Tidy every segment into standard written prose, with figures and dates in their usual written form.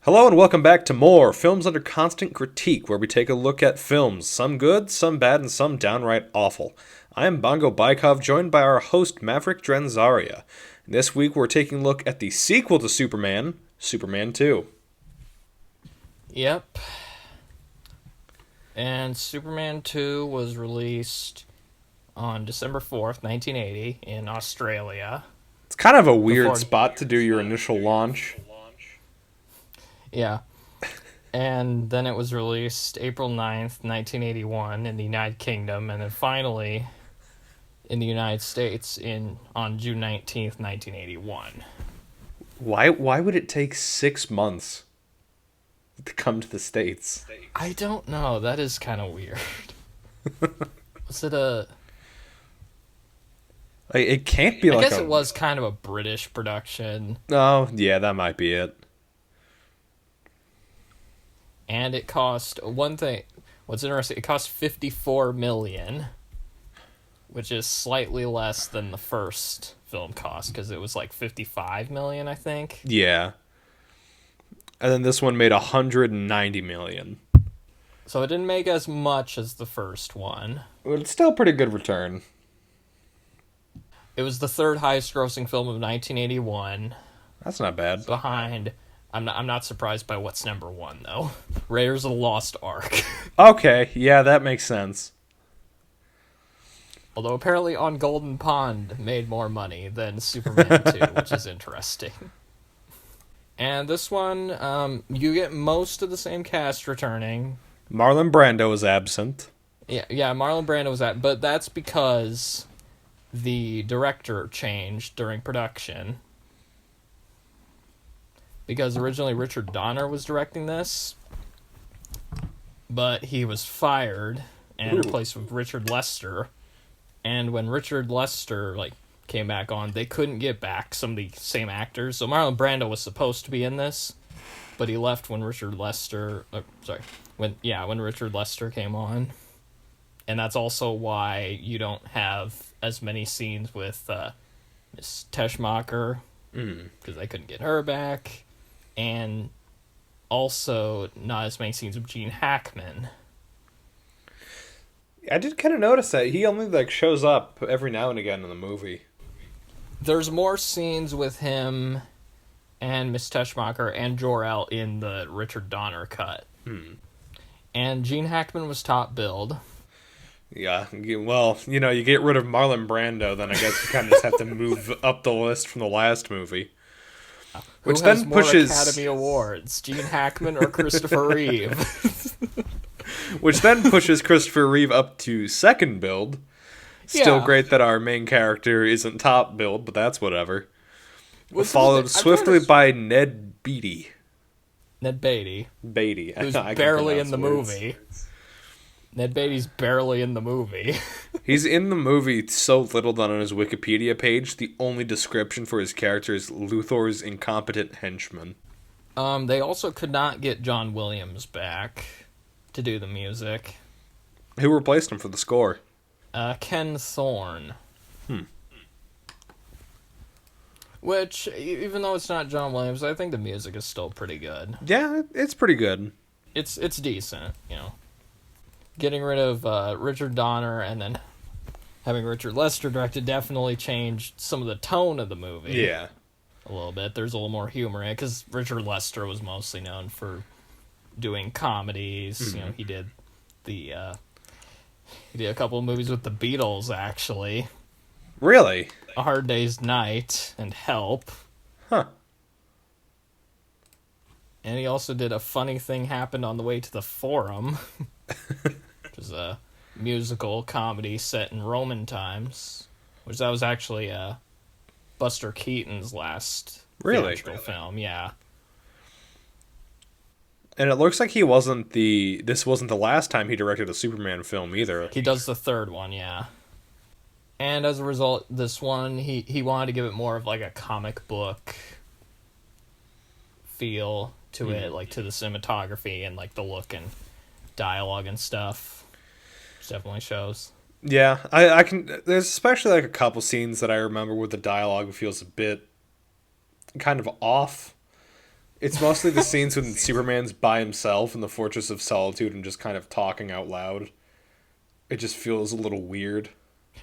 Hello and welcome back to more Films Under Constant Critique, where we take a look at films, some good, some bad, and some downright awful. I am Bongo Baikov, joined by our host Maverick Drenzaria. This week we're taking a look at the sequel to Superman, Superman 2. Yep. And Superman 2 was released on December 4th, 1980 in Australia. It's kind of a weird spot to do your initial launch. Yeah. And then it was released April 9th, 1981 in the United Kingdom, and then finally in the United States on June 19th, 1981. Why would it take 6 months to come to the States? I don't know. That is kind of weird. Was it It can't be like I guess it was kind of a British production. Oh, yeah, that might be it. And it cost what's interesting, it cost $54 million, which is slightly less than the first film cost, because it was like $55 million, I think. Yeah. And then this one made $190 million. So it didn't make as much as the first one. But it's still a pretty good return. It was the third highest grossing film of 1981. That's not bad. Behind... I'm not surprised by what's number one, though. Raiders of the Lost Ark. Okay, yeah, that makes sense. Although apparently On Golden Pond made more money than Superman 2, which is interesting. And this one, you get most of the same cast returning. Marlon Brando is absent. Yeah, Marlon Brando was at, but that's because the director changed during production. Because originally Richard Donner was directing this, but he was fired and replaced with Richard Lester. And when Richard Lester came back on, they couldn't get back some of the same actors. So Marlon Brando was supposed to be in this, but he left when Richard Lester when Richard Lester came on. And that's also why you don't have as many scenes with Miss Teschmacher, because they couldn't get her back. And also not as many scenes with Gene Hackman. I did kind of notice that he only shows up every now and again in the movie. There's more scenes with him and Miss Teschmacher and Jor-El in the Richard Donner cut. And Gene Hackman was top billed. Yeah, well, you get rid of Marlon Brando, then I guess you kind of just have to move up the list from the last movie. Which Who has more Academy Awards, Gene Hackman or Christopher Reeve? Which then pushes Christopher Reeve up to second build. Still great that our main character isn't top build, but that's whatever. Followed swiftly by Ned Beatty. Ned Beatty. Who's I barely in the movie. Ned Beatty's barely in the movie. He's in the movie so little that on his Wikipedia page, the only description for his character is Luthor's incompetent henchman. They also could not get John Williams back to do the music. Who replaced him for the score? Ken Thorne. Which, even though it's not John Williams, I think the music is still pretty good. Yeah, it's pretty good. It's decent, Getting rid of Richard Donner and then having Richard Lester directed definitely changed some of the tone of the movie. Yeah. A little bit. There's a little more humor in it, because Richard Lester was mostly known for doing comedies. Mm-hmm. He did a couple of movies with the Beatles, actually. Really? A Hard Day's Night and Help. Huh. And he also did A Funny Thing Happened on the Way to the Forum. Which is a musical comedy set in Roman times, which that was actually Buster Keaton's last theatrical film. Yeah. And it looks like this wasn't the last time he directed a Superman film either. He does the third one, yeah. And as a result, this one, he wanted to give it more of a comic book feel to it, to the cinematography and the look and dialogue and stuff, which definitely shows. Yeah, I can. There's especially a couple scenes that I remember where the dialogue feels a bit kind of off. It's mostly the scenes when Superman's by himself in the Fortress of Solitude and just kind of talking out loud. It just feels a little weird.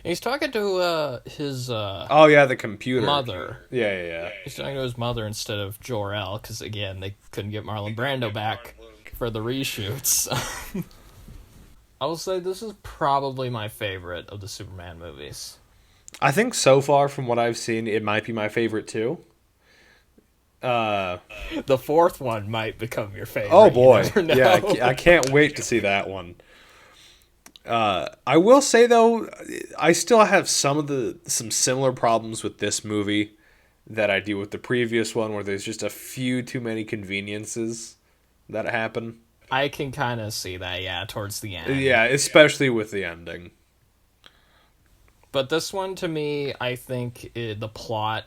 He's talking to his Oh yeah, the computer. mother. Yeah. He's talking to his mother instead of Jor-El, because again, they couldn't get Marlon Brando back for the reshoots. I will say this is probably my favorite of the Superman movies. I think so far from what I've seen, it might be my favorite too. The fourth one might become your favorite. Oh boy, You never know. yeah, I can't wait to see that one. I will say though, I still have some similar problems with this movie that I do with the previous one, where there's just a few too many conveniences that happen. I can kind of see that, yeah, towards the end. Yeah, especially with the ending. But this one, to me, I think the plot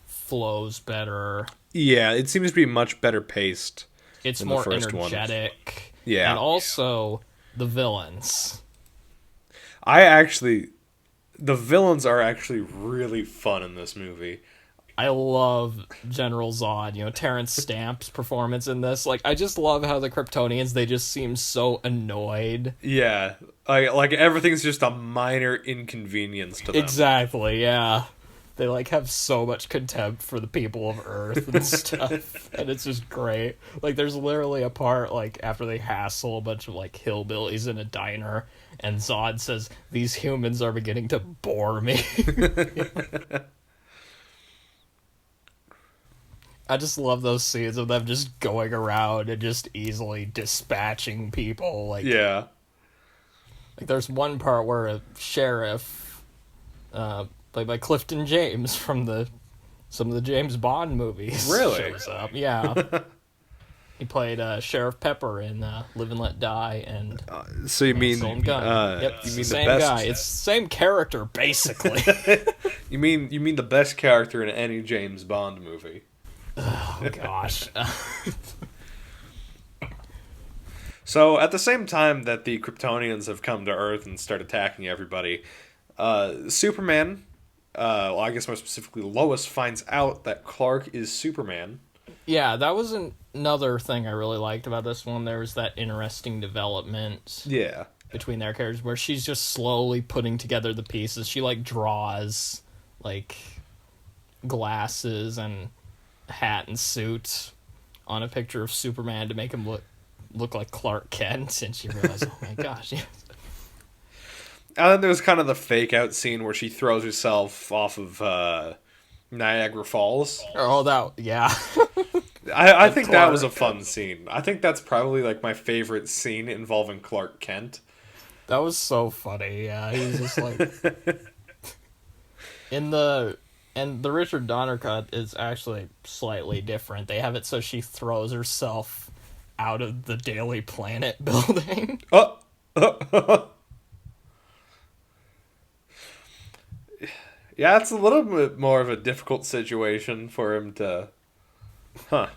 flows better. Yeah, it seems to be much better paced. It's than more the first energetic. One. Yeah. And also, the villains. The villains are actually really fun in this movie. I love General Zod, Terrence Stamp's performance in this. Like, I just love how the Kryptonians, they just seem so annoyed. Yeah, like everything's just a minor inconvenience to them. Exactly, yeah. They, have so much contempt for the people of Earth and stuff. And it's just great. Like, there's literally a part, after they hassle a bunch of, hillbillies in a diner, and Zod says, "These humans are beginning to bore me." I just love those scenes of them just going around and just easily dispatching people. Yeah. There's one part where a sheriff, played by Clifton James from some of the James Bond movies, really shows up. Yeah. He played Sheriff Pepper in Live and Let Die, and so you mean Stolen Gun. Yep, you mean the same best guy. It's the same character basically. you mean the best character in any James Bond movie? Oh gosh. So at the same time that the Kryptonians have come to Earth and start attacking everybody, Superman, I guess more specifically Lois, finds out that Clark is Superman. Yeah, that was another thing I really liked about this one. There was that interesting development between their characters where she's just slowly putting together the pieces. She draws glasses and hat and suit on a picture of Superman to make him look like Clark Kent, and she realized, oh my gosh. Yeah. And then there's kind of the fake out scene where she throws herself off of Niagara Falls. Oh, yeah. I think that was a fun scene. I think that's probably my favorite scene involving Clark Kent. That was so funny. Yeah, he's just And the Richard Donner cut is actually slightly different. They have it so she throws herself out of the Daily Planet building. Yeah, it's a little bit more of a difficult situation for him to... Huh.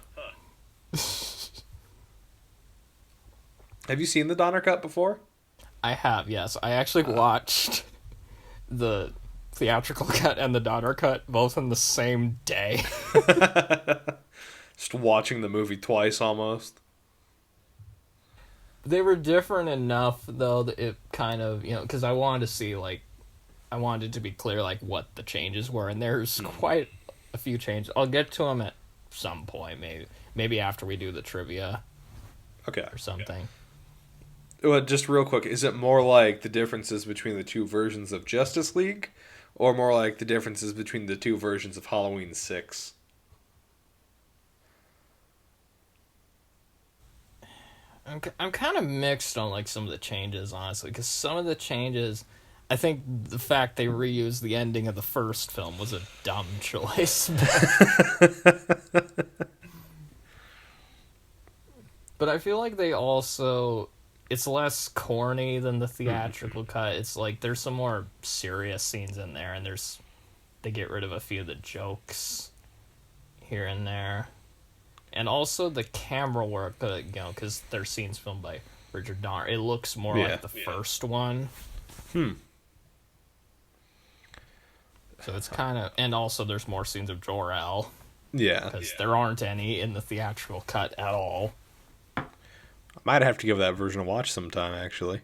Have you seen the Donner cut before? I have, yes. I actually watched the theatrical cut and the Donner cut both on the same day. Just watching the movie twice almost. They were different enough though that it kind of, because I wanted to see I wanted it to be clear what the changes were, and there's quite a few changes. I'll get to them at some point, maybe after we do the trivia. Okay. Or something. Well, just real quick, is it more like the differences between the two versions of Justice League, or more like the differences between the two versions of Halloween 6? I'm kind of mixed on some of the changes, honestly, because some of the changes, I think the fact they reused the ending of the first film was a dumb choice. But I feel like they also, it's less corny than the theatrical cut. It's there's some more serious scenes in there, and they get rid of a few of the jokes here and there. And also the camera work, because their scenes filmed by Richard Donner, it looks more like the first one. So it's kind of... And also there's more scenes of Jor-El. Yeah. because there aren't any in the theatrical cut at all. I might have to give that version a watch sometime, actually.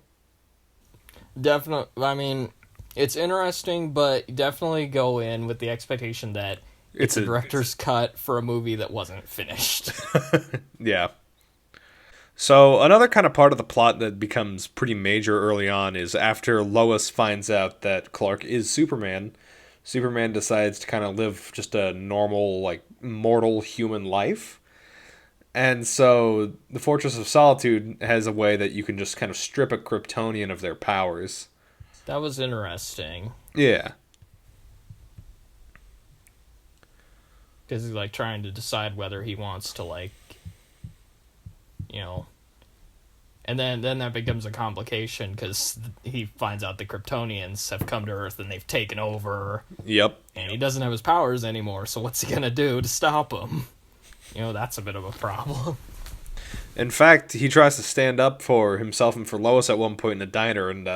Definitely, I mean, it's interesting, but definitely go in with the expectation that it's a director's cut for a movie that wasn't finished. Yeah. So another kind of part of the plot that becomes pretty major early on is after Lois finds out that Clark is Superman, Superman decides to kind of live just a normal, like, mortal human life. And so the Fortress of Solitude has a way that you can just kind of strip a Kryptonian of their powers. That was interesting. Yeah. Because he's, like, trying to decide whether he wants to, like, you know... And then that becomes a complication, because he finds out the Kryptonians have come to Earth and they've taken over. Yep. And he doesn't have his powers anymore, so what's he gonna do to stop them? You know, that's a bit of a problem. In fact, he tries to stand up for himself and for Lois at one point in a diner and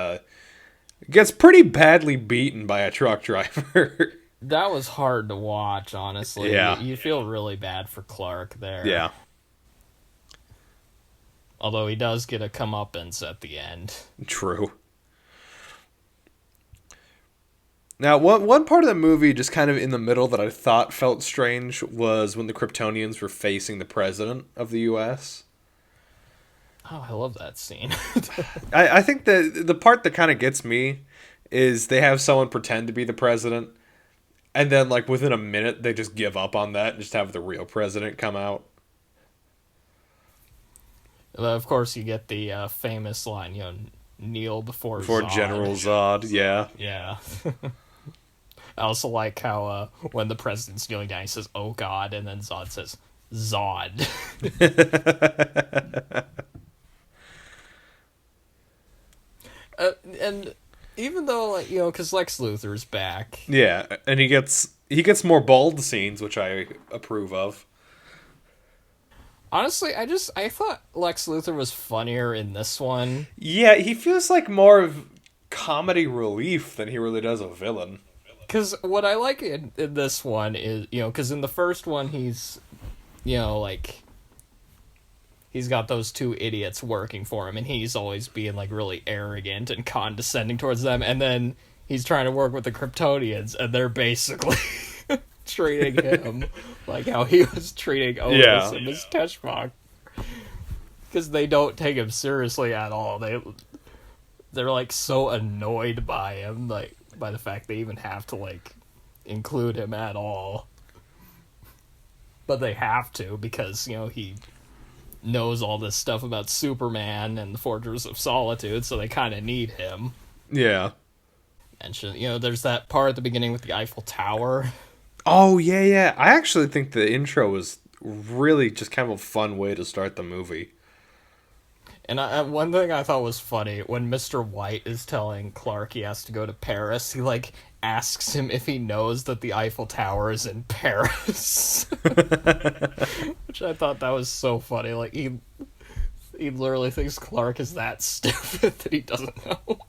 gets pretty badly beaten by a truck driver. That was hard to watch, honestly. Yeah. You feel really bad for Clark there. Yeah. Although he does get a comeuppance at the end. True. Now, one part of the movie, just kind of in the middle, that I thought felt strange was when the Kryptonians were facing the president of the U.S. Oh, I love that scene. I think the part that kind of gets me is they have someone pretend to be the president, and then, like, within a minute, they just give up on that and just have the real president come out. Of course, you get the famous line, you know, kneel before Zod. General Zod, yeah. Yeah. I also like how when the president's kneeling down, he says, "Oh God," and then Zod says, "Zod." And even though, like, you know, because Lex Luthor's back. Yeah, and he gets more bald scenes, which I approve of. Honestly, I thought Lex Luthor was funnier in this one. Yeah, he feels like more of comedy relief than he really does a villain. Because what I like in this one is, you know, because in the first one he's, you know, like, he's got those two idiots working for him, and he's always being, like, really arrogant and condescending towards them, and then he's trying to work with the Kryptonians, and they're basically treating him like how he was treating Otis and Miss Teshbach. Because they don't take him seriously at all. They're, like, so annoyed by him, like, by the fact they even have to, like, include him at all. But they have to, because, you know, he knows all this stuff about Superman and the Fortress of Solitude, so they kind of need him. Yeah. And, you know, there's that part at the beginning with the Eiffel Tower. Oh, yeah. I actually think the intro was really just kind of a fun way to start the movie. And one thing I thought was funny, when Mr. White is telling Clark he has to go to Paris, he, like, asks him if he knows that the Eiffel Tower is in Paris. Which I thought that was so funny. Like, he literally thinks Clark is that stupid that he doesn't know.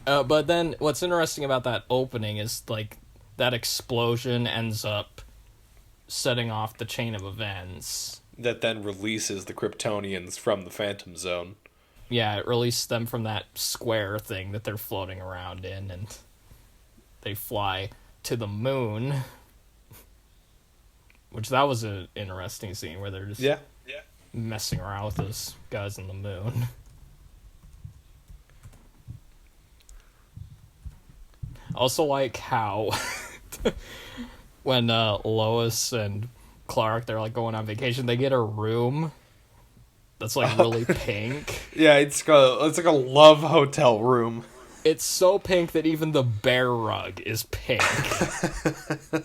But then, what's interesting about that opening is, like, that explosion ends up setting off the chain of events. That then releases the Kryptonians from the Phantom Zone. Yeah, it released them from that square thing that they're floating around in, and they fly to the moon. Which, that was an interesting scene, where they're just messing around with those guys on the moon. Also like how when Lois and Clark, they're, like, going on vacation, they get a room that's, like, really pink. Yeah, it's like a love hotel room. It's so pink that even the bear rug is pink.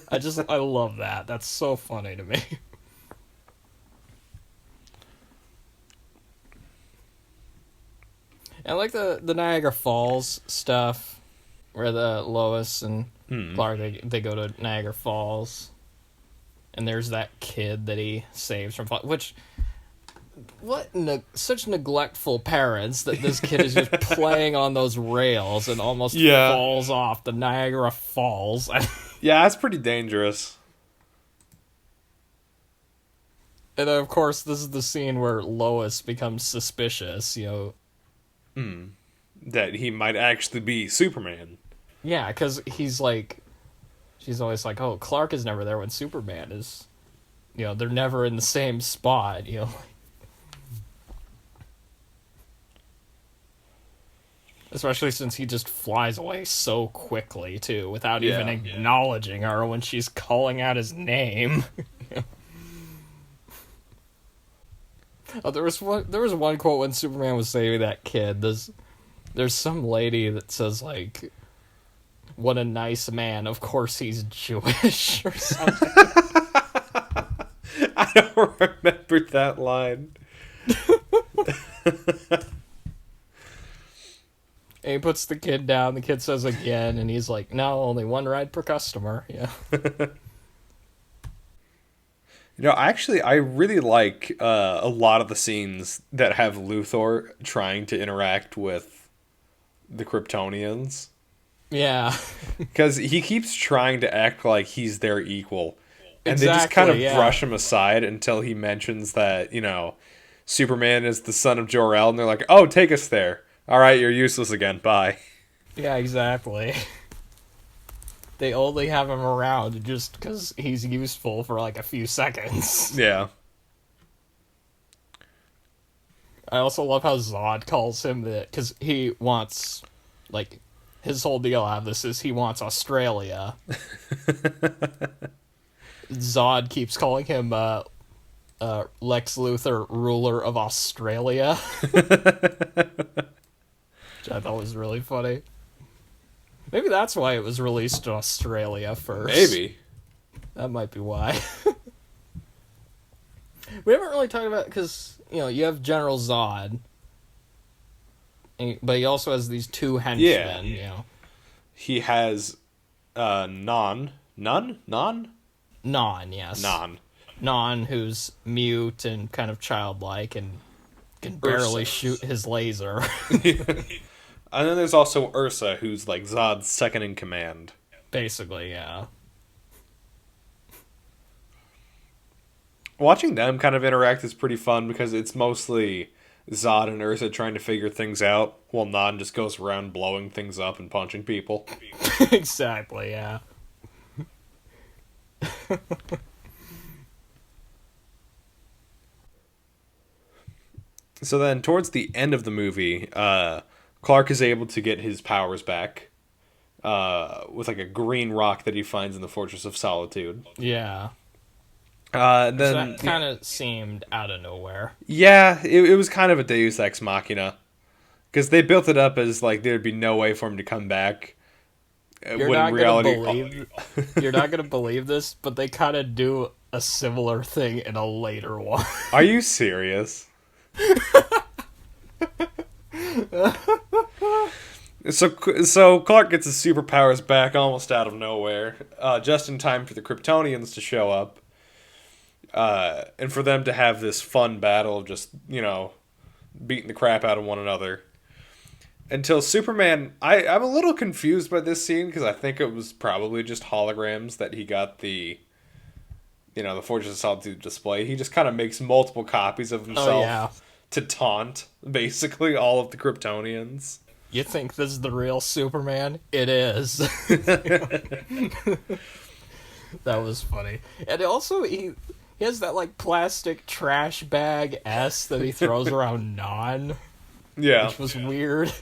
I love that. That's so funny to me. And I like the Niagara Falls stuff, where the Lois and Clark, they go to Niagara Falls, and there's that kid that he saves from, which such neglectful parents that this kid is just playing on those rails and almost Yeah. falls off the Niagara Falls. Yeah, that's pretty dangerous. And then, of course, this is the scene where Lois becomes suspicious, That he might actually be Superman. Yeah, because she's always like, oh, Clark is never there when Superman is, they're never in the same spot, Especially since he just flies away so quickly, too, without even acknowledging her when she's calling out his name. Oh, there was one quote when Superman was saving that kid. There's some lady that says, like, what a nice man, of course he's Jewish, or something. I don't remember that line. And he puts the kid down, the kid says again, and he's like, no, only one ride per customer, yeah. I really like a lot of the scenes that have Luthor trying to interact with the Kryptonians. Yeah. Because he keeps trying to act like he's their equal. And Exactly, they just kind of yeah. brush him aside until he mentions that, Superman is the son of Jor-El, and they're like, oh, take us there. All right, you're useless again. Bye. Yeah, exactly. They only have him around just because he's useful for like a few seconds. Yeah. I also love how Zod calls him that, because he wants, like, his whole deal out of this is he wants Australia. Zod keeps calling him Lex Luthor, ruler of Australia. Which I thought was really funny. Maybe that's why it was released in Australia first. Maybe. That might be why. We haven't really talked about, because, you have General Zod, but he also has these two henchmen, He has Non, yes. Non, who's mute and kind of childlike and can barely shoot his laser. And then there's also Ursa, who's like Zod's second in command. Basically, yeah. Watching them kind of interact is pretty fun because it's mostly Zod and Ursa trying to figure things out, while Non just goes around blowing things up and punching people. Exactly, yeah. So then, towards the end of the movie, Clark is able to get his powers back with like a green rock that he finds in the Fortress of Solitude. Yeah. Then So that kind of seemed out of nowhere. Yeah, it was kind of a Deus Ex Machina. Because they built it up as like there'd be no way for him to come back. You're not gonna believe this, but they kind of do a similar thing in a later one. Are you serious? So Clark gets his superpowers back almost out of nowhere, just in time for the Kryptonians to show up. And for them to have this fun battle of just, beating the crap out of one another. Until Superman... I'm a little confused by this scene, because I think it was probably just holograms that he got the Fortress of Solitude display. He just kind of makes multiple copies of himself to taunt, basically, all of the Kryptonians. You think this is the real Superman? It is. That was funny. And also, he has that, like, plastic trash bag S that he throws around Non. Yeah. Which was weird.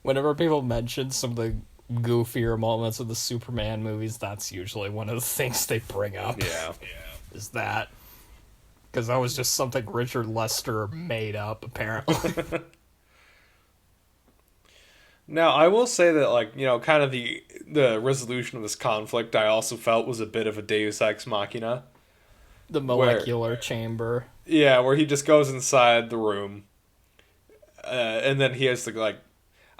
Whenever people mention some of the goofier moments of the Superman movies, that's usually one of the things they bring up. Yeah. Is that. Because that was just something Richard Lester made up, apparently. Now, I will say that, like, kind of the resolution of this conflict I also felt was a bit of a Deus Ex Machina. The molecular chamber. Yeah, where he just goes inside the room. And then he has to, like...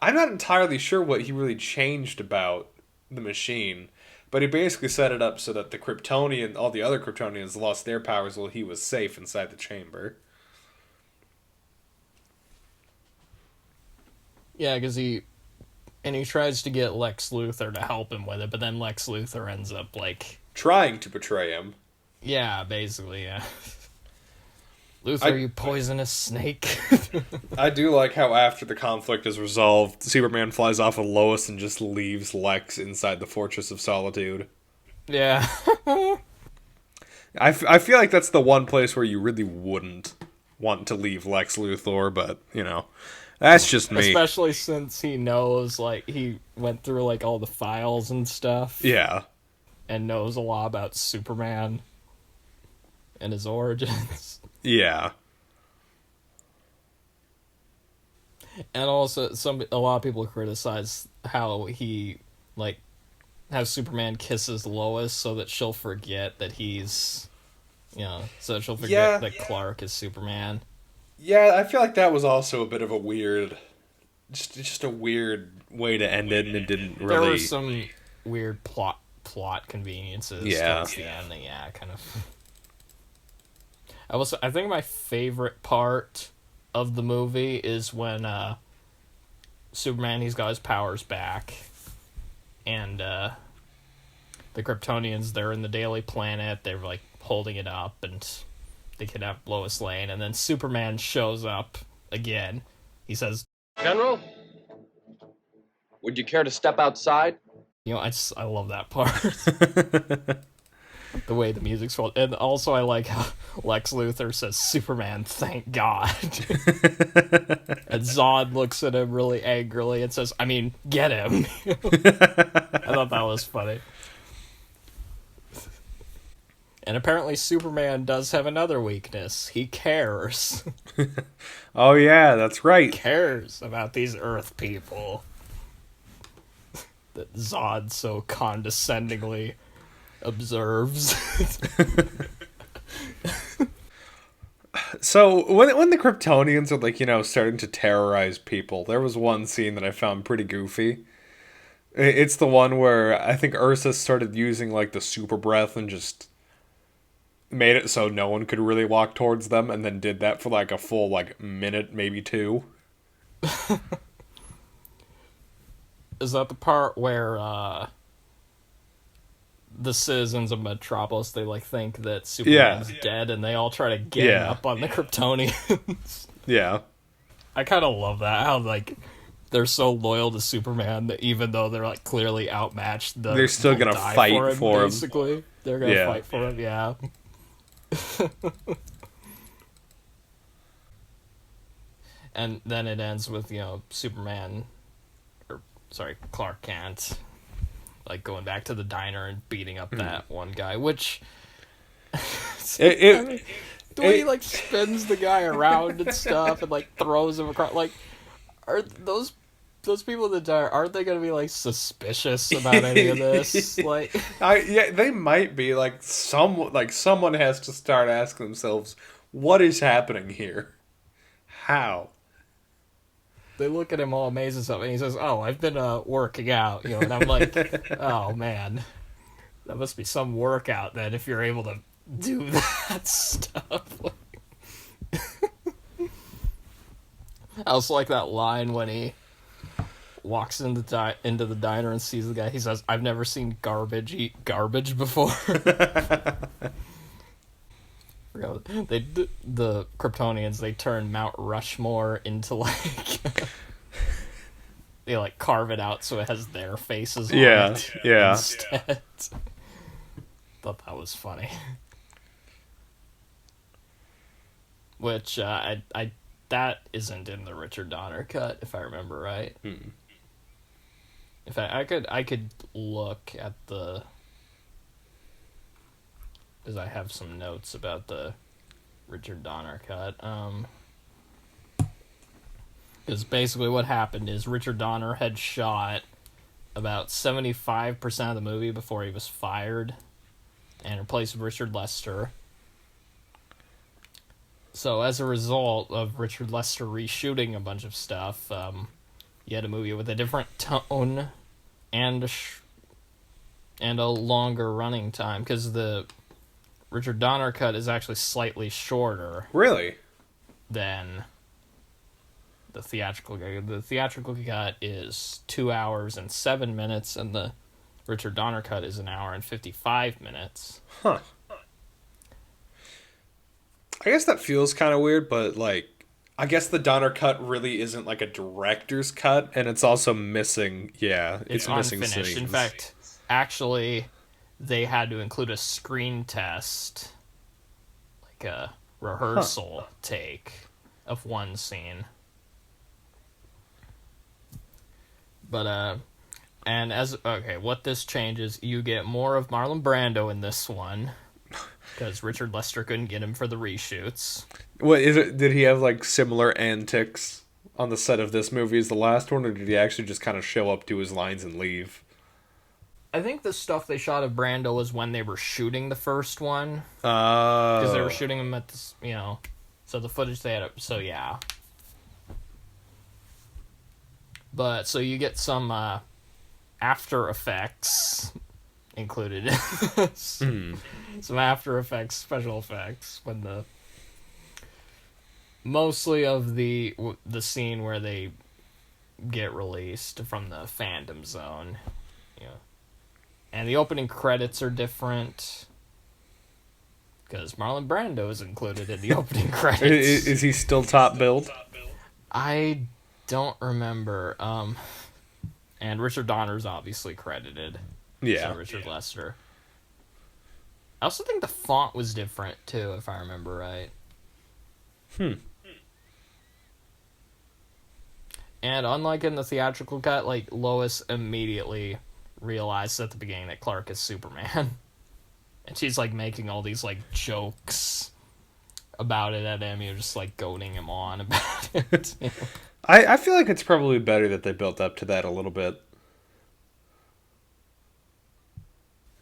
I'm not entirely sure what he really changed about the machine. But he basically set it up so that the Kryptonian, all the other Kryptonians lost their powers while he was safe inside the chamber. Yeah, because he tries to get Lex Luthor to help him with it, but then Lex Luthor ends up, like... Trying to betray him. Yeah, basically, yeah. Luthor, you poisonous snake. I do like how after the conflict is resolved, Superman flies off with Lois and just leaves Lex inside the Fortress of Solitude. Yeah. I feel like that's the one place where you really wouldn't want to leave Lex Luthor, but, you know, that's just me. Especially since he knows, like, he went through, like, all the files and stuff. Yeah. And knows a lot about Superman and his origins. Yeah. And also, a lot of people criticize how he, like, how Superman kisses Lois so that she'll forget that he's, you know, so that she'll forget that Clark is Superman. Yeah, I feel like that was also a bit of a weird, just a weird way to end it, and it didn't really... There were some weird plot conveniences towards the end. Yeah, kind of... I think my favorite part of the movie is when Superman, he's got his powers back, and the Kryptonians, they're in the Daily Planet, they're like holding it up, and they kidnap Lois Lane, and then Superman shows up again. He says, "General, would you care to step outside?" You know, I love that part. The way the music's rolled. And also I like how Lex Luthor says, "Superman, thank God." And Zod looks at him really angrily and says, "I mean, get him." I thought that was funny. And apparently Superman does have another weakness. He cares. Oh yeah, that's right. He cares about these Earth people. That Zod so condescendingly observes. So when the Kryptonians are, like, you know, starting to terrorize people, there was one scene that I found pretty goofy. It's the one where I think Ursa started using, like, the super breath and just made it so no one could really walk towards them, and then did that for like a full, like, minute, maybe two. Is that the part where the citizens of Metropolis, they like think that Superman's dead, and they all try to gang up on the Kryptonians? Yeah. I kind of love that, how like they're so loyal to Superman that even though they're like clearly outmatched, they're still gonna fight for him. Basically, they're gonna fight for him. Yeah. And then it ends with, you know, Clark Kent, like, going back to the diner and beating up that one guy, which... the way he, like, spins the guy around and stuff and, like, throws him across, like, are those people in the diner, aren't they gonna be, like, suspicious about any of this? Like... Yeah, they might be, someone has to start asking themselves, what is happening here? How? They look at him all amazed and stuff, and he says, "Oh, I've been working out," you know, and I'm like, "Oh man, that must be some workout then if you're able to do that stuff." I also like that line when he walks into the diner and sees the guy. He says, "I've never seen garbage eat garbage before." The Kryptonians, they turn Mount Rushmore into, like, they, like, carve it out so it has their faces on it instead. Thought that was funny. Which, that isn't in the Richard Donner cut, if I remember right. Hmm. In fact, I could look at the... because I have some notes about the Richard Donner cut. Because basically what happened is Richard Donner had shot about 75% of the movie before he was fired and replaced with Richard Lester. So as a result of Richard Lester reshooting a bunch of stuff, you had a movie with a different tone and and a longer running time, because the Richard Donner cut is actually slightly shorter Really? than the theatrical cut. The theatrical cut is 2 hours and 7 minutes, and the Richard Donner cut is 1 hour and 55 minutes. Huh. I guess that feels kind of weird, but, like, I guess the Donner cut really isn't, like, a director's cut, and it's also missing, it's missing unfinished. scenes. In fact, actually, they had to include a screen test, like a rehearsal take of one scene. But, what this changes, you get more of Marlon Brando in this one, because Richard Lester couldn't get him for the reshoots. What is it? Did he have, like, similar antics on the set of this movie as the last one, or did he actually just kind of show up, do his lines, and leave? I think the stuff they shot of Brando was when they were shooting the first one. Because Because they were shooting him at this, so the footage they had, so yeah. But, so you get some, After Effects included in this. Some After Effects special effects when mostly of the scene where they get released from the fandom zone, and the opening credits are different because Marlon Brando is included in the opening credits. Is he still top billed? I don't remember. And Richard Donner's obviously credited. Yeah. So Richard Lester. I also think the font was different, too, if I remember right. And unlike in the theatrical cut, like, Lois immediately realized at the beginning that Clark is Superman. And she's, like, making all these, like, jokes about it at him, just, like, goading him on about it. I feel like it's probably better that they built up to that a little bit.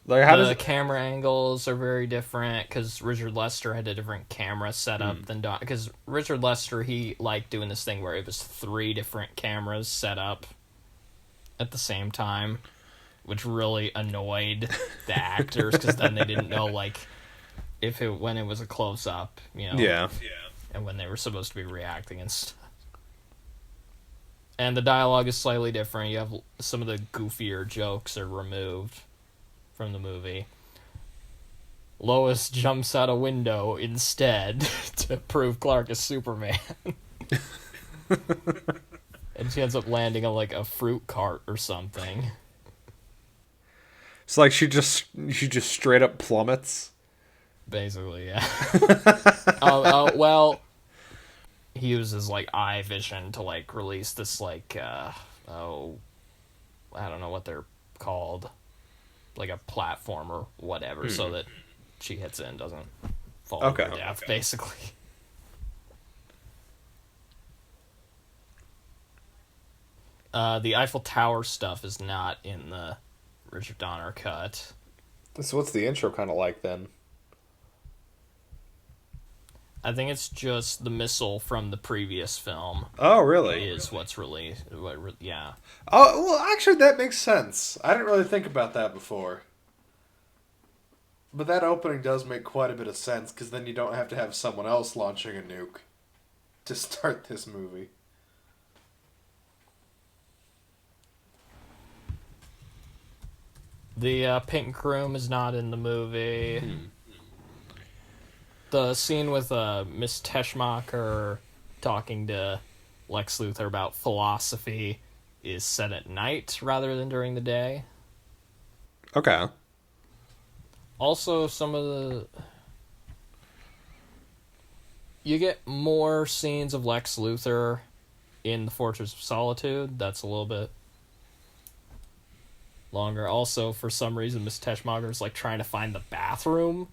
Like, how the camera angles are very different because Richard Lester had a different camera setup than Don. Because Richard Lester, he liked doing this thing where it was 3 different cameras set up at the same time, which really annoyed the actors because then they didn't know, like, when it was a close up, Yeah. and when they were supposed to be reacting and stuff. And the dialogue is slightly different. You have some of the goofier jokes are removed from the movie. Lois jumps out a window instead to prove Clark is Superman. And she ends up landing on, like, a fruit cart or something. It's like she just straight up plummets. Basically, yeah. Well, he uses, like, eye vision to, like, release this, like, I don't know what they're called. Like a platform or whatever, so that she hits it and doesn't fall to her death, basically. The Eiffel Tower stuff is not in the Richard Donner cut. So what's the intro kind of like then? I think it's just the missile from the previous film. Oh, really? Is what's released. Yeah. Oh, well, actually, that makes sense. I didn't really think about that before. But that opening does make quite a bit of sense, because then you don't have to have someone else launching a nuke to start this movie. The pink room is not in the movie. The scene with Miss Teschmacher talking to Lex Luthor about philosophy is set at night rather than during the day. Okay. Also, you get more scenes of Lex Luthor in the Fortress of Solitude. That's a little bit longer. Also, for some reason, Miss Teschmacher is, like, trying to find the bathroom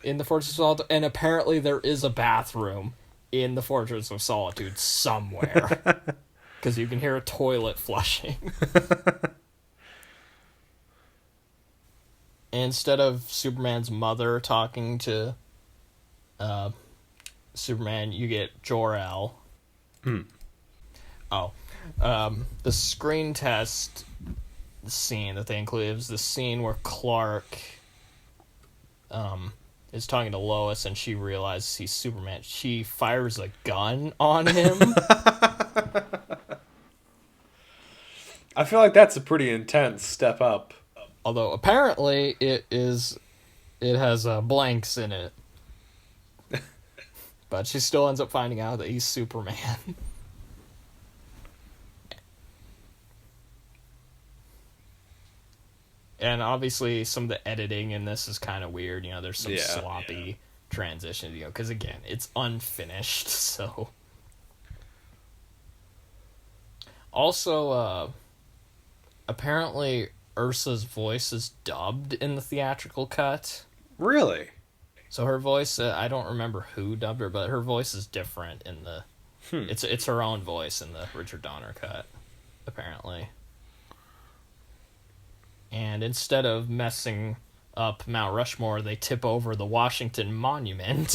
in the Fortress of Solitude, and apparently there is a bathroom in the Fortress of Solitude somewhere, because you can hear a toilet flushing. Instead of Superman's mother talking to Superman, you get Jor-El. The screen test scene that they included. It was the scene where Clark is talking to Lois and she realizes he's Superman. She fires a gun on him. I feel like that's a pretty intense step up. Although apparently it has blanks in it. But she still ends up finding out that he's Superman. And obviously some of the editing in this is kind of weird. There's some sloppy transitions, because again, it's unfinished, so. Also, apparently Ursa's voice is dubbed in the theatrical cut. Really? So her voice, I don't remember who dubbed her, but her voice is different in the... It's her own voice in the Richard Donner cut, apparently. And instead of messing up Mount Rushmore, they tip over the Washington Monument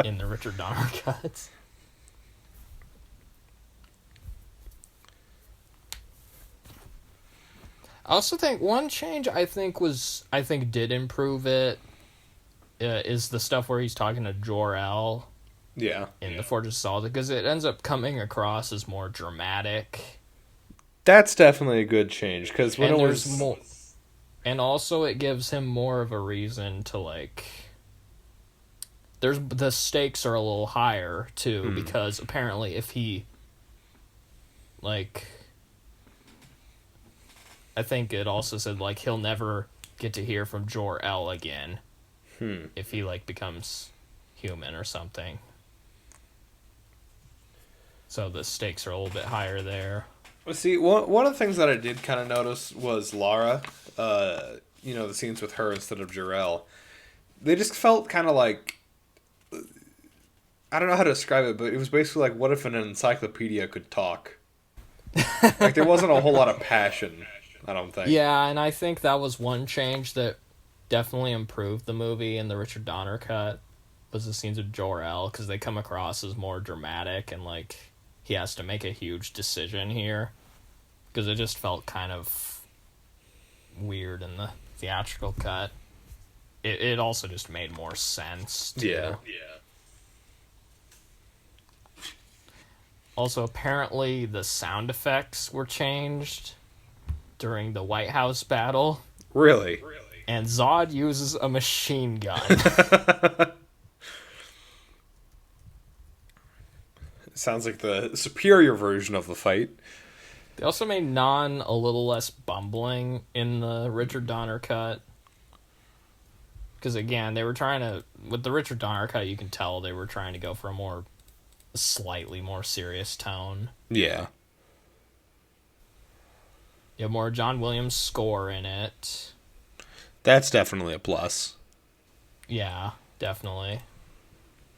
in the Richard Donner cut. I also think one change I think did improve it is the stuff where he's talking to Jor-El. Yeah. In the Fortress of Solitude, because it ends up coming across as more dramatic. That's definitely a good change, because when and it was... more, and also it gives him more of a reason to, the stakes are a little higher, too, because apparently if he, I think it also said, he'll never get to hear from Jor-El again if he, becomes human or something. So the stakes are a little bit higher there. Well, see, one of the things that I did kind of notice was Lara. The scenes with her instead of Jor-El. They just felt kind of like... I don't know how to describe it, but it was basically what if an encyclopedia could talk? There wasn't a whole lot of passion, I don't think. Yeah, and I think that was one change that definitely improved the movie in the Richard Donner cut, was the scenes with Jor-El, because they come across as more dramatic and, he has to make a huge decision here, because it just felt kind of weird in the theatrical cut. It also just made more sense, too. Yeah. Also, apparently, the sound effects were changed during the White House battle. Really? And Zod uses a machine gun. Sounds like the superior version of the fight. They also made Non a little less bumbling in the Richard Donner cut. Because again, they were trying to... With the Richard Donner cut, you can tell they were trying to go for a slightly more serious tone. Yeah. You have more John Williams score in it. That's definitely a plus. Yeah, definitely.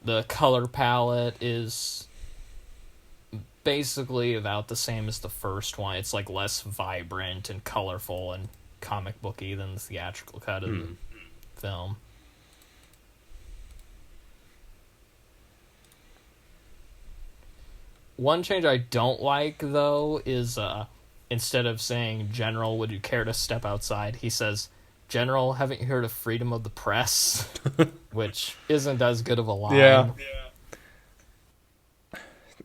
The color palette is basically about the same as the first one. It's less vibrant and colorful and comic booky than the theatrical cut of the film. One change I don't like, though, is instead of saying, "General, would you care to step outside?" he says, "General, haven't you heard of freedom of the press?" Which isn't as good of a line. Yeah.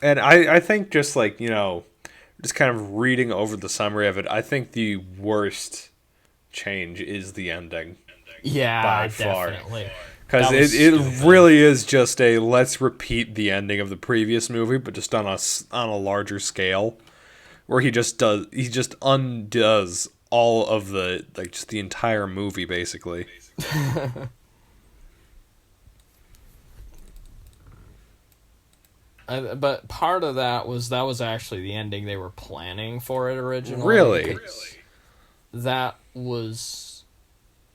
And I think just just kind of reading over the summary of it, I think the worst change is the ending. Yeah, by far. Definitely. Because it really is just a let's repeat the ending of the previous movie, but just on a larger scale, where he just undoes all of the just the entire movie basically. But part of that was actually the ending they were planning for it originally. Really? That was...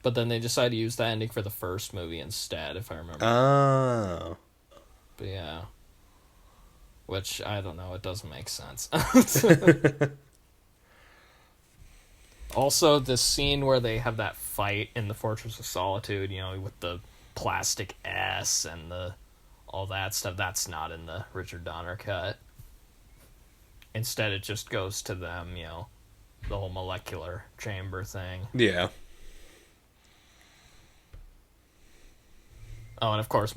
But then they decided to use that ending for the first movie instead, if I remember. Oh. But yeah. Which, I don't know, it doesn't make sense. Also, the scene where they have that fight in the Fortress of Solitude, with the plastic S and all that stuff, that's not in the Richard Donner cut. Instead, it just goes to them, the whole molecular chamber thing. Yeah. Oh, and of course,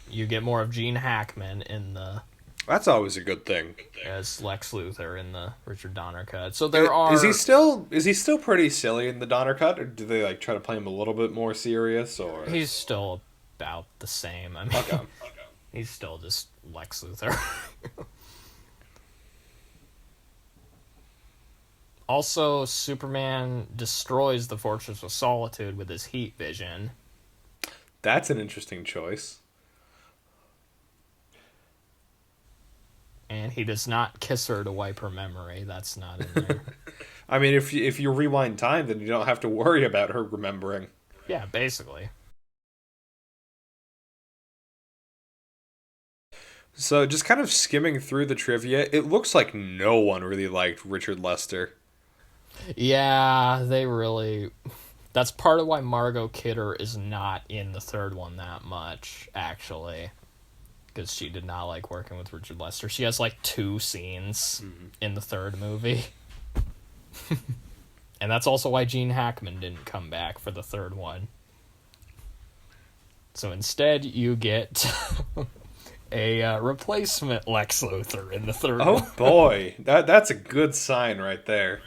you get more of Gene Hackman in the That's always a good thing. as Lex Luthor in the Richard Donner cut. So there are. Is he still pretty silly in the Donner cut, or do they like try to play him a little bit more serious? Or He's still about the same. I mean, okay. he's still just Lex Luthor. Also, Superman destroys the Fortress of Solitude with his heat vision. That's an interesting choice. And he does not kiss her to wipe her memory. That's not in there. I mean, if you rewind time, then you don't have to worry about her remembering. Yeah, basically. So, just kind of skimming through the trivia, it looks like no one really liked Richard Lester. Yeah, they really... That's part of why Margot Kidder is not in the third one that much, actually. Because she did not like working with Richard Lester. She has, like, 2 scenes in the third movie. And that's also why Gene Hackman didn't come back for the third one. So instead, you get a replacement Lex Luthor in the third one. Oh boy, that's a good sign right there.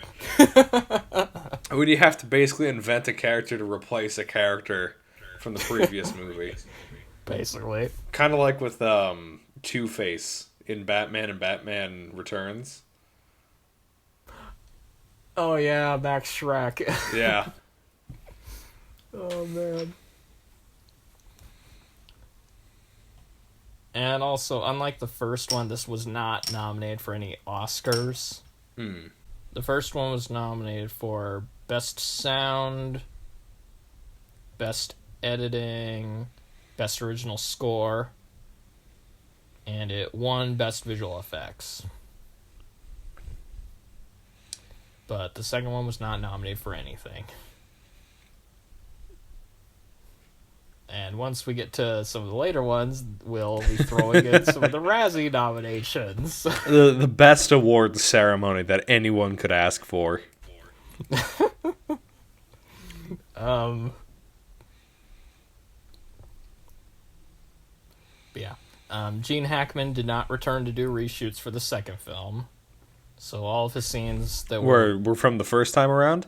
Would you have to basically invent a character to replace a character from the previous movie? Basically. Kind of like with Two-Face in Batman and Batman Returns. Oh yeah, Max Schreck. Yeah. Oh man. And also, unlike the first one, this was not nominated for any Oscars. The first one was nominated for Best Sound, Best Editing, Best Original Score, and it won Best Visual Effects. But the second one was not nominated for anything. And once we get to some of the later ones, we'll be throwing in some of the Razzie nominations. The best awards ceremony that anyone could ask for. Gene Hackman did not return to do reshoots for the second film. So all of his scenes that were from the first time around?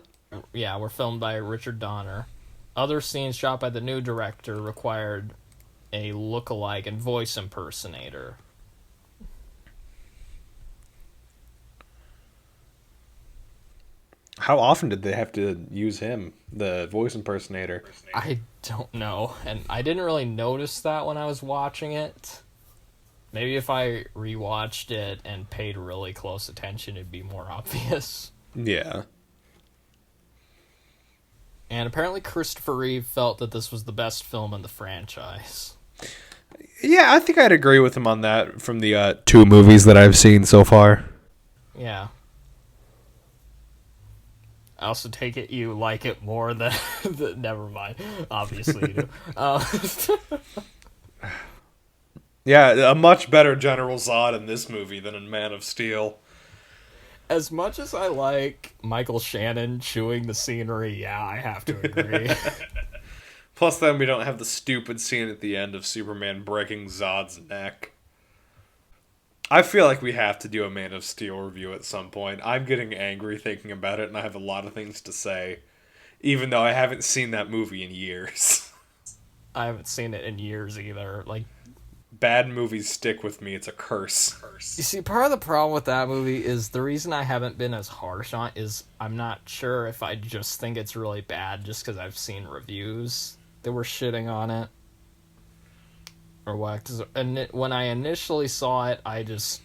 Yeah, were filmed by Richard Donner. Other scenes shot by the new director required a look-alike and voice impersonator. How often did they have to use him, the voice impersonator? I don't know, and I didn't really notice that when I was watching it. Maybe if I rewatched it and paid really close attention, it'd be more obvious. Yeah. And apparently Christopher Reeve felt that this was the best film in the franchise. Yeah, I think I'd agree with him on that from the 2 movies that I've seen so far. Yeah. I also take it you like it more than... Never mind. Obviously you do. Yeah, a much better General Zod in this movie than in Man of Steel. As much as I like Michael Shannon chewing the scenery, yeah, I have to agree. Plus then we don't have the stupid scene at the end of Superman breaking Zod's neck. I feel like we have to do a Man of Steel review at some point. I'm getting angry thinking about it, and I have a lot of things to say, even though I haven't seen that movie in years. I haven't seen it in years either. Like, bad movies stick with me. It's a curse. You see, part of the problem with that movie is the reason I haven't been as harsh on it is I'm not sure if I just think it's really bad just because I've seen reviews that were shitting on it. Or what? 'Cause when I initially saw it, I just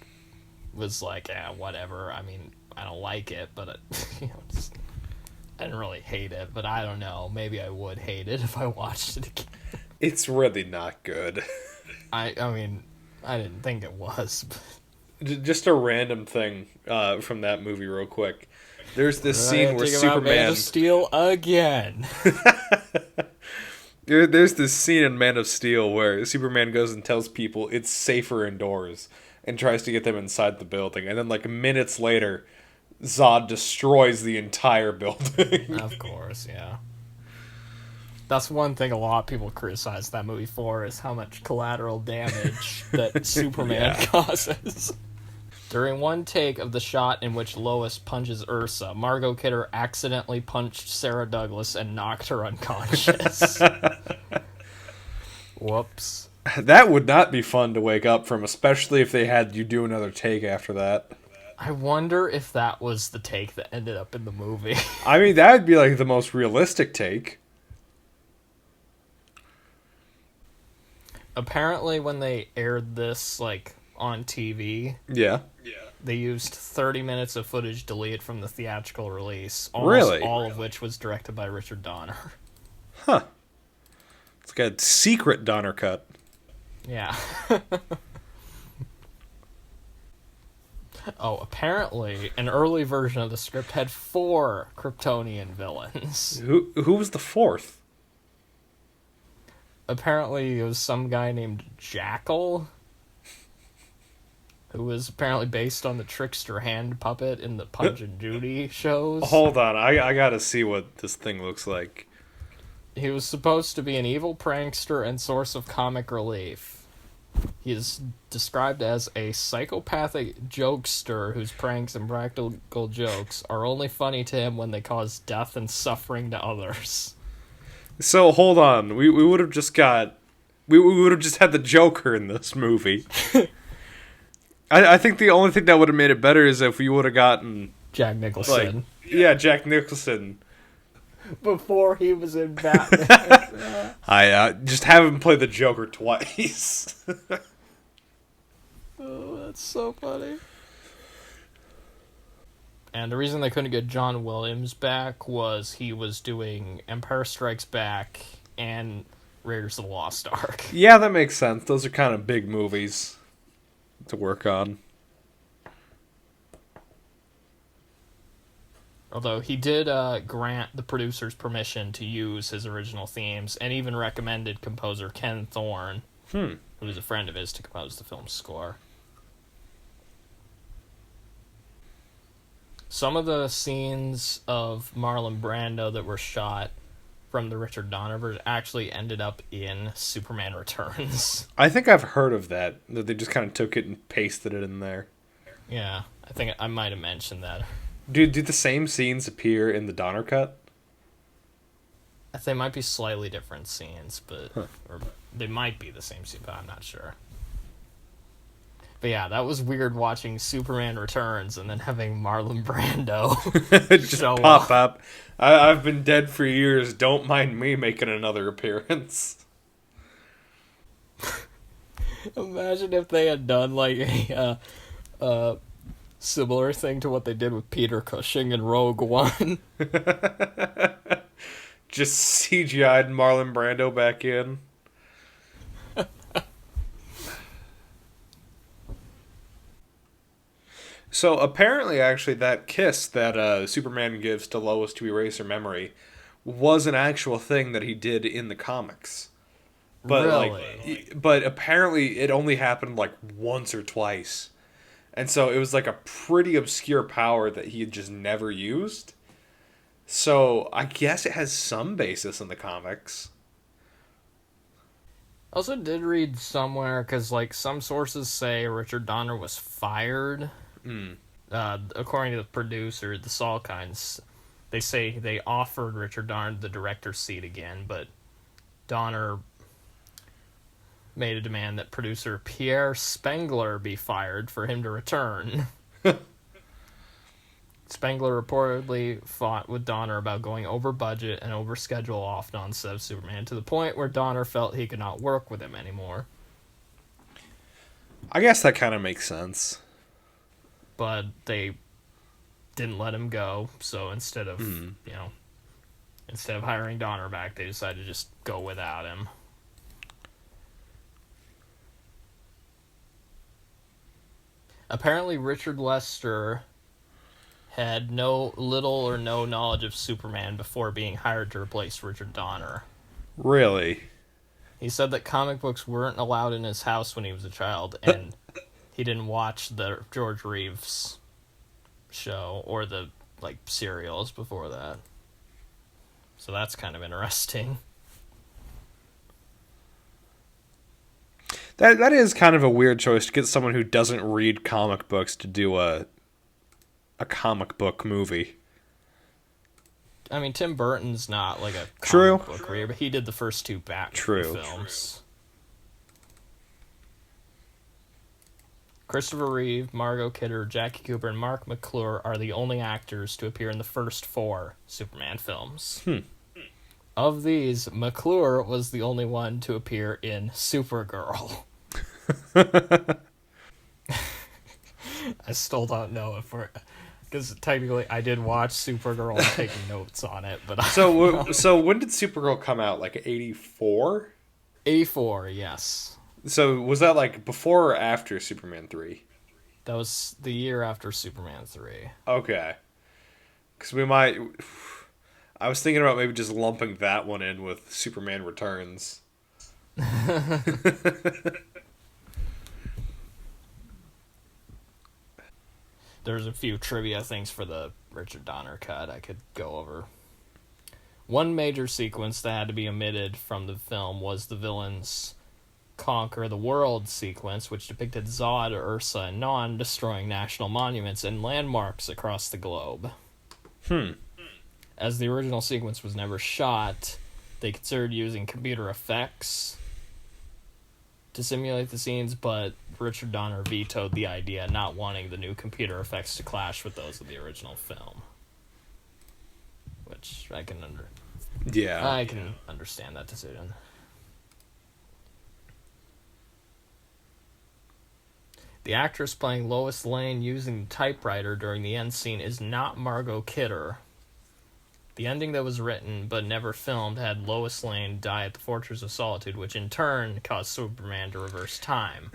was like, whatever. I mean, I don't like it, but I didn't really hate it. But I don't know. Maybe I would hate it if I watched it again. It's really not good. I mean, I didn't think it was. But... Just a random thing from that movie real quick. There's this scene where Man Superman... of Steel again. There's this scene in Man of Steel where Superman goes and tells people it's safer indoors and tries to get them inside the building. And then, like, minutes later, Zod destroys the entire building. Of course, yeah. That's one thing a lot of people criticize that movie for, is how much collateral damage that Superman causes. During one take of the shot in which Lois punches Ursa, Margot Kidder accidentally punched Sarah Douglas and knocked her unconscious. Whoops. That would not be fun to wake up from, especially if they had you do another take after that. I wonder if that was the take that ended up in the movie. I mean, that would be like the most realistic take. Apparently, when they aired this, like, on TV, Yeah. they used 30 minutes of footage deleted from the theatrical release. Really? All of which was directed by Richard Donner. Huh. It's like a secret Donner cut. Yeah. Oh, apparently, an early version of the script had 4 Kryptonian villains. Who was the fourth? Apparently, it was some guy named Jackal, who was apparently based on the trickster hand puppet in the Punch and Judy shows. Hold on, I gotta see what this thing looks like. He was supposed to be an evil prankster and source of comic relief. He is described as a psychopathic jokester whose pranks and practical jokes are only funny to him when they cause death and suffering to others. So hold on, we would have just got, we would have just had the Joker in this movie. I think the only thing that would have made it better is if we would have gotten Jack Nicholson. Jack Nicholson. Before he was in Batman. I just have him play the Joker twice. Oh, that's so funny. And the reason they couldn't get John Williams back was he was doing Empire Strikes Back and Raiders of the Lost Ark. Yeah, that makes sense. Those are kind of big movies to work on. Although he did grant the producers permission to use his original themes, and even recommended composer Ken Thorne, who was a friend of his, to compose the film's score. Some of the scenes of Marlon Brando that were shot from the Richard Donner version actually ended up in Superman Returns. I think I've heard of that they just kind of took it and pasted it in there. Yeah, I think I might have mentioned that. Do the same scenes appear in the Donner cut? They might be slightly different scenes, but or they might be the same scene, but I'm not sure. But yeah, that was weird watching Superman Returns and then having Marlon Brando just pop up. I've been dead for years. Don't mind me making another appearance. Imagine if they had done like a similar thing to what they did with Peter Cushing in Rogue One. Just CGI'd Marlon Brando back in. So apparently, actually, that kiss that Superman gives to Lois to erase her memory was an actual thing that he did in the comics. But Really? but apparently it only happened like once or twice. And so it was like a pretty obscure power that he had just never used. So I guess it has some basis in the comics. I also did read somewhere, because like some sources say Richard Donner was fired. According to the producer, the Salkinds, they say they offered Richard Donner the director's seat again, but Donner made a demand that producer Pierre Spengler be fired for him to return. Spengler reportedly fought with Donner about going over budget and over schedule often on set of Superman, to the point where Donner felt he could not work with him anymore. I guess that kind of makes sense. But they didn't let him go, so instead of instead of hiring Donner back, they decided to just go without him. Apparently, Richard Lester had little or no knowledge of Superman before being hired to replace Richard Donner. Really? He said that comic books weren't allowed in his house when he was a child, and he didn't watch the George Reeves show or the serials before that. So that's kind of interesting. That is kind of a weird choice to get someone who doesn't read comic books to do a comic book movie. I mean, Tim Burton's not like a True. comic book reader, but he did the first two Batman films. Christopher Reeve, Margot Kidder, Jackie Cooper, and Mark McClure are the only actors to appear in the first 4 Superman films. Of these, McClure was the only one to appear in Supergirl. I still don't know if we're... Because technically I did watch Supergirl and taking notes on it, but... So when did Supergirl come out? Like 84? 84, yes. So was that like before or after Superman 3? That was the year after Superman 3. Okay. Because we might... I was thinking about maybe just lumping that one in with Superman Returns. There's a few trivia things for the Richard Donner cut I could go over. One major sequence that had to be omitted from the film was the villain's Conquer the World sequence, which depicted Zod, Ursa, and Non destroying national monuments and landmarks across the globe. As the original sequence was never shot, they considered using computer effects to simulate the scenes, but Richard Donner vetoed the idea, not wanting the new computer effects to clash with those of the original film. Which I can understand that decision. The actress playing Lois Lane using the typewriter during the end scene is not Margot Kidder. The ending that was written but never filmed had Lois Lane die at the Fortress of Solitude, which in turn caused Superman to reverse time.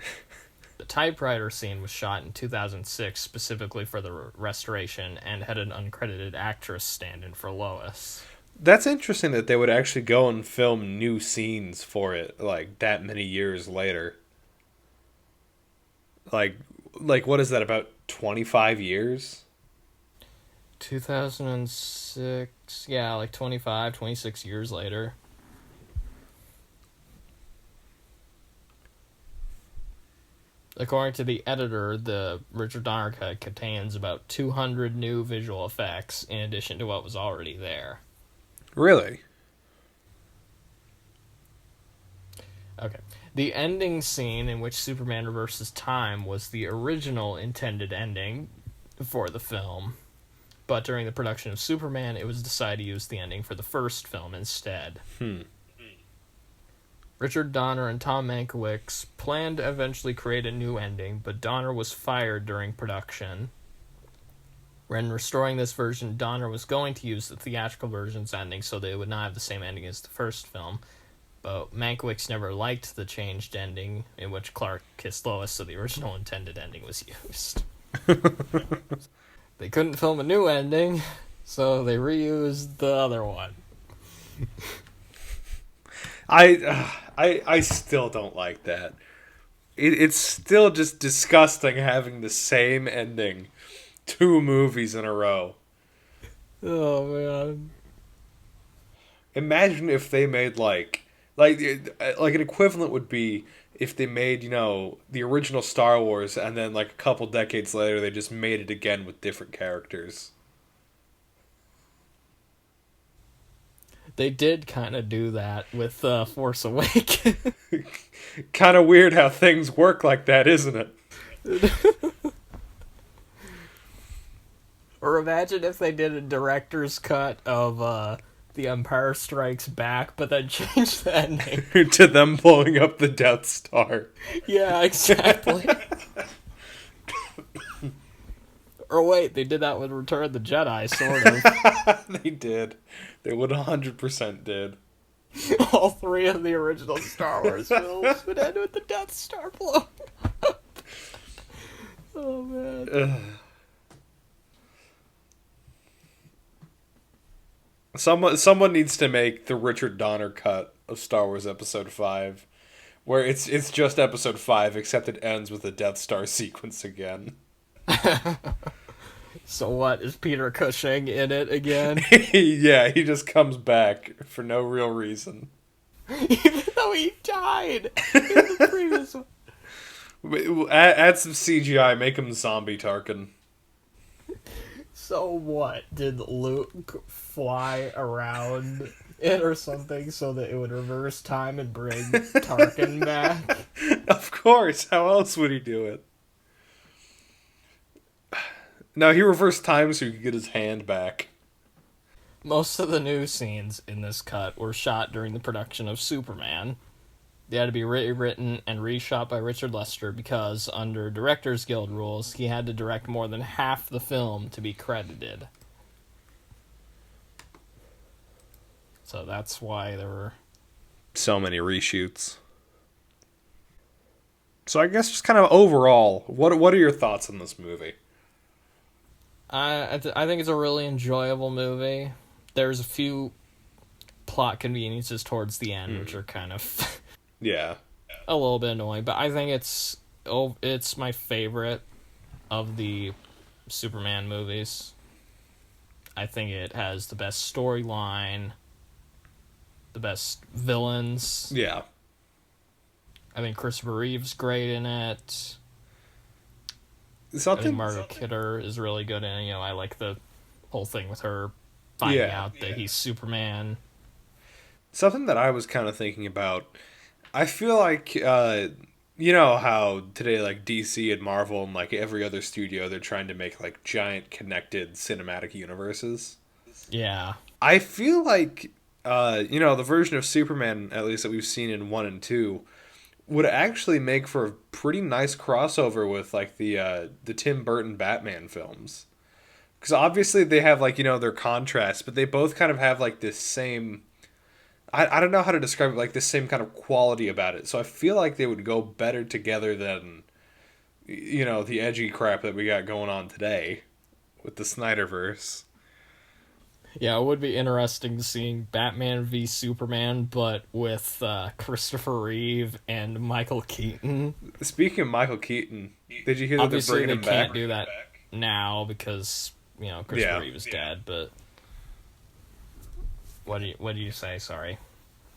The typewriter scene was shot in 2006 specifically for the restoration and had an uncredited actress stand in for Lois. That's interesting that they would actually go and film new scenes for it, like, that many years later. Like what is that, about 25 years? 2006, yeah, like 25, 26 years later. According to the editor, the Richard Donner cut contains about 200 new visual effects in addition to what was already there. Really? Okay. The ending scene in which Superman reverses time was the original intended ending for the film. But during the production of Superman, it was decided to use the ending for the first film instead. Richard Donner and Tom Mankiewicz planned to eventually create a new ending, but Donner was fired during production. When restoring this version, Donner was going to use the theatrical version's ending so that it would not have the same ending as the first film, but Mankiewicz never liked the changed ending in which Clark kissed Lois, so the original intended ending was used. They couldn't film a new ending, so they reused the other one. I still don't like that. It's still just disgusting having the same ending 2 movies in a row. Oh, man. Imagine if they made like an equivalent would be if they made, the original Star Wars and then like a couple decades later they just made it again with different characters. They did kind of do that with Force Awakens. Kind of weird how things work like that, isn't it? Or imagine if they did a director's cut of The Empire Strikes Back, but then changed the ending. To them blowing up the Death Star. Yeah, exactly. Or wait, they did that with Return of the Jedi, sort of. They did. They would 100% did. All 3 of the original Star Wars films would end with the Death Star blown up. Oh, man. Someone needs to make the Richard Donner cut of Star Wars Episode 5, where it's just Episode 5, except it ends with the Death Star sequence again. So what, is Peter Cushing in it again? Yeah, he just comes back for no real reason. Even though he died in the previous one. Add some CGI, make him zombie Tarkin. So what? Did Luke fly around it or something so that it would reverse time and bring Tarkin back? Of course, how else would he do it? No, he reversed time so he could get his hand back. Most of the new scenes in this cut were shot during the production of Superman. They had to be rewritten and reshot by Richard Lester because, under Directors Guild rules, he had to direct more than half the film to be credited. So that's why there were so many reshoots. So I guess just kind of overall, what are your thoughts on this movie? I think it's a really enjoyable movie. There's a few plot conveniences towards the end, which are kind of yeah, a little bit annoying, but I think it's my favorite of the Superman movies. I think it has the best storyline, the best villains. Yeah. I think Christopher Reeve's great in it. I think Margot Kidder is really good in it. I like the whole thing with her finding out that he's Superman. Something that I was kind of thinking about, I feel like, you know how today, like, DC and Marvel and, like, every other studio, they're trying to make, like, giant connected cinematic universes? Yeah. I feel like, the version of Superman, at least that we've seen in 1 and 2, would actually make for a pretty nice crossover with, like, the Tim Burton Batman films. Because obviously they have, like, their contrasts, but they both kind of have, like, this same... I don't know how to describe it, like, this same kind of quality about it. So I feel like they would go better together than, the edgy crap that we got going on today with the Snyderverse. Yeah, it would be interesting seeing Batman v Superman, but with Christopher Reeve and Michael Keaton. Speaking of Michael Keaton, did you hear that Obviously, they're bringing him back? Obviously, they can't do that now because, Christopher Reeve is dead, but... What do you say? Sorry.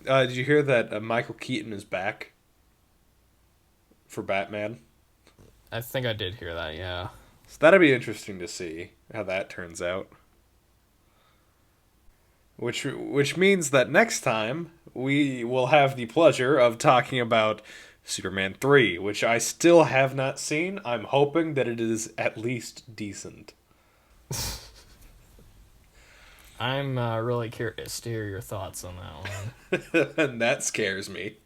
Did you hear that Michael Keaton is back for Batman? I think I did hear that, yeah. So that'd be interesting to see how that turns out. Which means that next time we will have the pleasure of talking about Superman 3, which I still have not seen. I'm hoping that it is at least decent. I'm really curious to hear your thoughts on that one. And that scares me.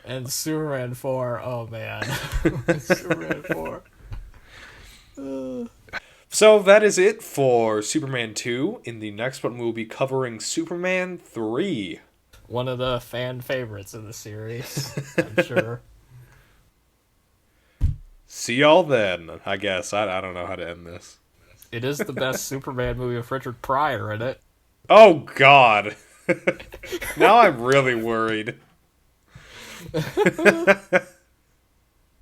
And Superman 4, oh man. Superman 4. So that is it for Superman 2. In the next one, we'll be covering Superman 3. One of the fan favorites of the series, I'm sure. See y'all then, I guess. I don't know how to end this. It is the best Superman movie with Richard Pryor in it. Oh, God. Now I'm really worried.